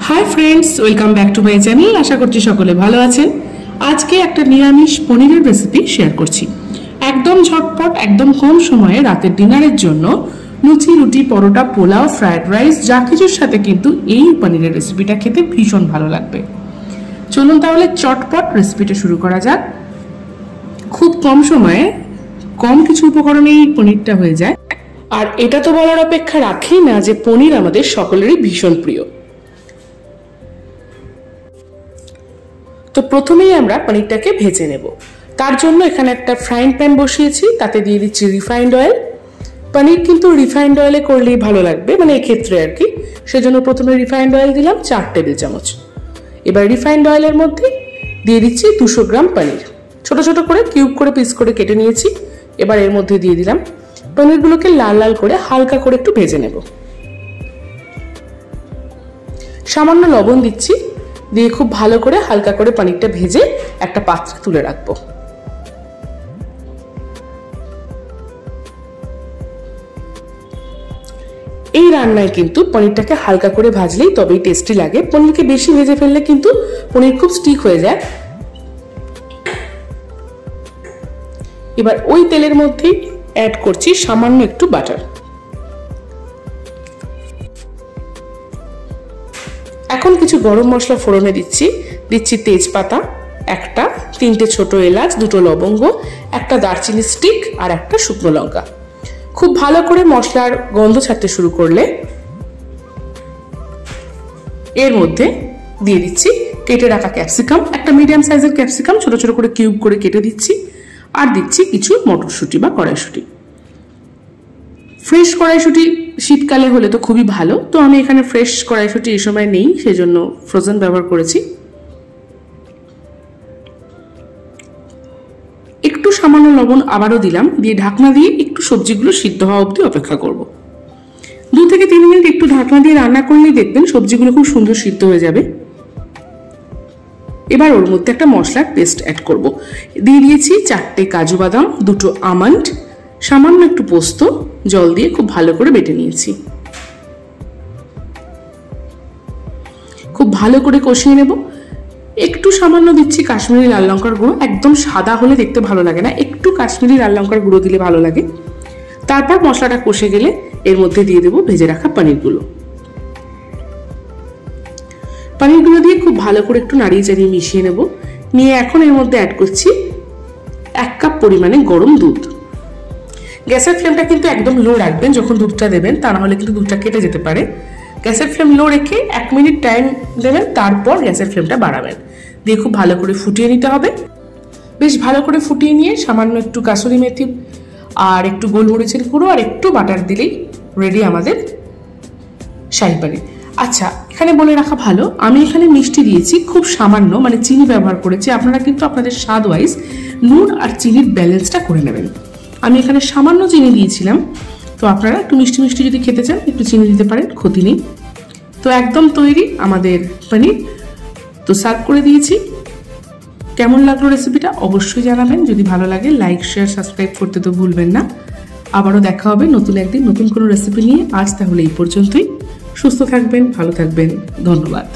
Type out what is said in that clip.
Hi friends, welcome back to my channel. आशा करছি সকলে ভালো আছেন। আজকে একটা নিরামিষ পনিরের রেসিপি শেয়ার করছি। একদম ঝটপট, একদম কম সময়ে রাতের ডিনারের জন্য লুচি, রুটি, পরোটা, পোলাও, ফ্রাইড রাইস যা কিছুর সাথে কিন্তু এই পনিরের রেসিপিটা খেতে ভীষণ ভালো লাগবে। চলুন তাহলে চটপট রেসিপিটা শুরু করা যাক। খুব কম সময়ে কম কিছু উপকরণেই পনিরটা হয়ে যায়, আর এটা তো বলার অপেক্ষা রাখেই না যে পনির আমাদের সকলেরই ভীষণ প্রিয়। তো প্রথমেই আমরা পনিরটাকে ভেজে নেব। তার জন্য এখানে একটা ফ্রাইং প্যান বসিয়েছি, তাতে দিয়ে দিচ্ছি রিফাইন্ড অয়েল। পনির কিন্তু রিফাইন্ড অয়েলে করলেই ভালো লাগবে, মানে এক্ষেত্রে আর কি। সেজন্য প্রথমে রিফাইন্ড অয়েল দিলাম 4 টেবিল চামচ। এবার রিফাইন্ড অয়েলের মধ্যে দিয়ে দিচ্ছি 200 গ্রাম পনির। ছোট ছোট করে কিউব করে পিস করে কেটে নিয়েছি। এবার এর মধ্যে দিয়ে দিলাম পনিরগুলোকে লাল লাল করে হালকা করে একটু ভেজে নেব। সামান্য লবণ দিচ্ছি, দিয়ে খুব ভালো করে হালকা করে পনিরটা ভেজে একটা পাত্রে তুলে রাখবো। এই রান্নায় কিন্তু পনিরটাকে হালকা করে ভাজলেই তবেই টেস্টি লাগে। পনিরকে বেশি ভেজে ফেললে কিন্তু পনির খুব স্টিক হয়ে যায়। এবার ওই তেলের মধ্যেই অ্যাড করছি সামান্য একটু বাটার। এখন কিছু গরম মশলা ফোড়নে দিচ্ছি তেজপাতা একটা, 3টে ছোট এলাচ, 2টো লবঙ্গ, একটা দারচিনি স্টিক আর একটা শুকনো লঙ্কা। খুব ভালো করে মশলার গন্ধ ছাড়তে শুরু করলে এর মধ্যে দিয়ে দিচ্ছি কেটে রাখা ক্যাপসিকাম, একটা মিডিয়াম সাইজের ক্যাপসিকাম ছোট ছোট করে কিউব করে কেটে দিচ্ছি। আর দিচ্ছি কিছু মটরশুঁটি বা কড়াইশুঁটি। ফ্রেশ কড়াইশুঁটি শীতকালে হলে তো খুবই ভালো, তো আমি এখানে ফ্রেশ কড়াইশুঁটি এই সময় নেই, সেজন্য ফ্রোজেন ব্যবহার করেছি। একটু সামান্য লবণ আবারও দিলাম, দিয়ে ঢাকনা দিয়ে একটু সবজিগুলো সিদ্ধ হওয়া অবধি অপেক্ষা করব। 2 থেকে 3 মিনিট একটু ঢাকনা দিয়ে রান্না করলেই দেখবেন সবজিগুলো খুব সুন্দর সিদ্ধ হয়ে যাবে। এবার ওর মধ্যে একটা মশলার পেস্ট অ্যাড করব। দিয়ে দিয়েছি 4টে কাজু বাদাম, 2টো আমন্ড, সামান্য একটু পোস্ত, জল দিয়ে খুব ভালো করে বেটে নিয়েছি। খুব ভালো করে কষিয়ে নেব। একটু সামান্য দিচ্ছি কাশ্মীরি লাল লঙ্কার গুঁড়ো। একদম সাদা হলে দেখতে ভালো লাগে না, একটু কাশ্মীরি লাল লঙ্কার গুঁড়ো দিলে ভালো লাগে। তারপর মশলাটা কষে গেলে এর মধ্যে দিয়ে দেবো ভেজে রাখা পনিরগুলো। পনিরগুলো দিয়ে খুব ভালো করে একটু নাড়িয়ে চাড়িয়ে মিশিয়ে নেব। নিয়ে এখন এর মধ্যে অ্যাড করছি 1 কাপ পরিমাণে গরম দুধ। গ্যাসের ফ্লেমটা কিন্তু একদম লো রাখবেন যখন দুধটা দেবেন, তা না হলে কিন্তু দুধটা কেটে যেতে পারে। গ্যাসের ফ্লেম লো রেখে 1 মিনিট টাইম দেবেন, তারপর গ্যাসের ফ্লেমটা বাড়াবেন। দিয়ে খুব ভালো করে ফুটিয়ে নিতে হবে। বেশ ভালো করে ফুটিয়ে নিয়ে সামান্য একটু কাসুরি মেথি আর একটু গোলমরিচের গুঁড়ো আর একটু বাটার দিলেই রেডি আমাদের শাহী পনির। আচ্ছা, এখানে বলে রাখা ভালো, আমি এখানে মিষ্টি দিয়েছি খুব সামান্য, মানে চিনি ব্যবহার করেছি। আপনারা কিন্তু আপনাদের স্বাদ ওয়াইজ নুন আর চিনির ব্যালেন্সটা করে নেবেন। আমি এখানে সামান্য চিনি দিয়েছিলাম, তো আপনারা একটু মিষ্টি মিষ্টি যদি খেতে চান একটু চিনি দিতে পারেন, ক্ষতি নেই। তো একদম তৈরি আমাদের পনির। তো সার্ভ করে দিয়েছি। কেমন লাগলো রেসিপিটা অবশ্যই জানাবেন। যদি ভালো লাগে লাইক, শেয়ার, সাবস্ক্রাইব করতে তো ভুলবেন না। আবারও দেখা হবে নতুন একদিন নতুন কোনো রেসিপি নিয়ে। আজ তাহলে এই পর্যন্তই। সুস্থ থাকবেন, ভালো থাকবেন, ধন্যবাদ।